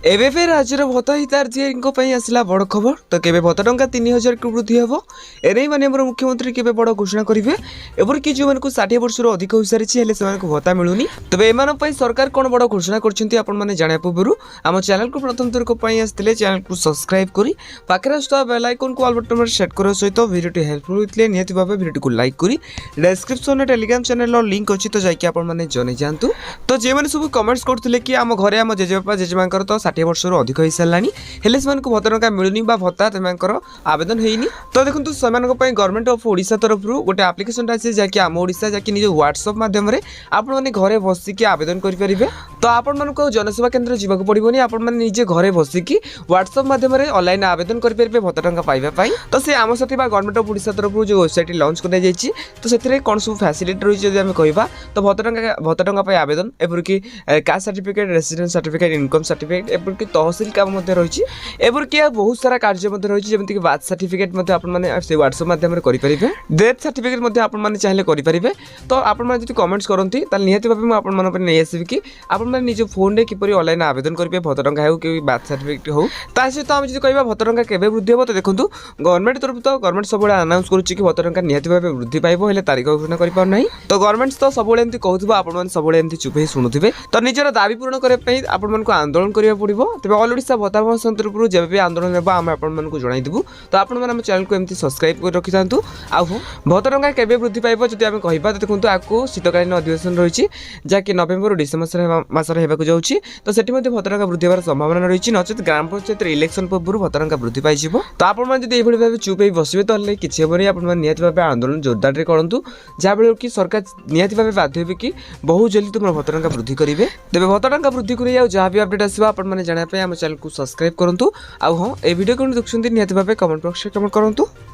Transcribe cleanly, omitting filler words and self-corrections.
एबे फेर राज्यर भत्ता हितार्थी आसला बड़ खबर तो केबे भत्ता टंका 3000 को वृद्धि हम एने माने हमर मुख्यमंत्री केबे बड़ घोषणा करेंगे एपर कि जो 60 वर्ष अधिक हो सारी भत्ता मिलूनी तबे एमान सरकार कौन बड़ घोषणा कर जाना पूर्व आम चैनल को प्रथम थर आसते चैनल को सब्सक्राइब कर पाखे आसुवा बेल आइकन को ऑल बटन सेट करने सहित वीडियो हेल्पफुल होते निहत भाव वीडियो को लाइक करी डिस्क्रिप्शन में टेलीग्राम चैनल लिंक अच्छी तो जाकि आपने जन जातु तो जे मैंने सब कमेंट्स करते कि आम घरे आम जेजेबापा जेजेमा तो 60 वर्ष अधिक हो सारा हेल्ले से भत्ता टंका मिलूनी भत्ता आवेदन होनी तो देखो से गवर्नमेंट ऑफ ओडिशा तरफ गोटे आप्लिकेशन आसी जहाँकि आम ओडिशा जहाँकि निज व्हाट्सएप माध्यम आपने घरे बसिकी आवेदन करेंगे तो आपण जनसेवा केन्द्र जावाक पड़ोनी आपजे घरे बसिकी व्हाट्सएप माध्यम ऑनलाइन आवेदन करेंगे भत्ता टंका पाइबापी तो से आम साथी गवर्नमेंट ऑफ ओडिशा तरफ जो वेबसाइट लॉन्च कर तो से कौन सब फैसिलिटी रही है कहवा तो भत्ता टंका आवेदन एपरिक caste certificate residence certificate income certificate एपरिक तहसिल काम रही एपरिक बहुत सारा कार्य रही जमीक बार्थ सर्टिफिकेट से व्हाट्सएप माध्यम करेंगे डेथ सर्टिफिकेट आपने चाहिए करेंगे तो आपड़ी कमेंट्स करती निहत भाव मुझे नहीं आसबि कि आपने निज फोन में किपर ऑनलाइन आवेदन करेंगे भत्ता टंका हो कि बार्थ सर्टिफिकेट हो सहित आम जो कह भत्ता टंका केवे वृद्धि हो तो देखो गवर्नमेंट तरफ तो गवर्नमेंट सब आनाउंस करुच्ची कि भत्ता टंका निहत भाव वृद्धि पाइब हेल्ले तारीख घोषणा करना तो गवर्नमेंट तो सब कहूँ आपने सब चुप ही शुणुवे तो निजर दाबी पूरण करने आपको आंदोलन करा पड़ो तेज ऑल ओडिशा भत्ता महासंघ तरफ जब भी आंदोलन होगा आम आपको जनईदेवु तो आपने चैनल को एमती सब्सक्राइब कर रखी था भत्ता टंका केवे वृद्धि पाइब जब आम कह देखो आपको शीतकालीन अधिवेशन रही जहाँकि नवेम्बर डिसेम्बर मसरे होगा जाऊँगी तो से भत्ता टंका वृद्धि होवार संभावना रही नचेत ग्राम पंचायत इलेक्शन पूर्व भत्ता टंका वृद्धि पाई तो आपड़ी भाव चुप ही बसवे तो किसी हेनी आप भाव आंदोलन जोरदार करूँ जहाँ कि सरकार निहत भाव बाध्य हे कि बहुत जल्दी तुम भत्ता टंका वृद्धि करेंगे तेज भत्ता टंका वृद्धि कर जहाँ भी अपडेट आसो आपने जानापी आम चैनल को सब्सक्राइब करूँ हाँ ये वीडियो कौन देखते निहत भाव कमेंट बॉक्स में कमेंट करूँ।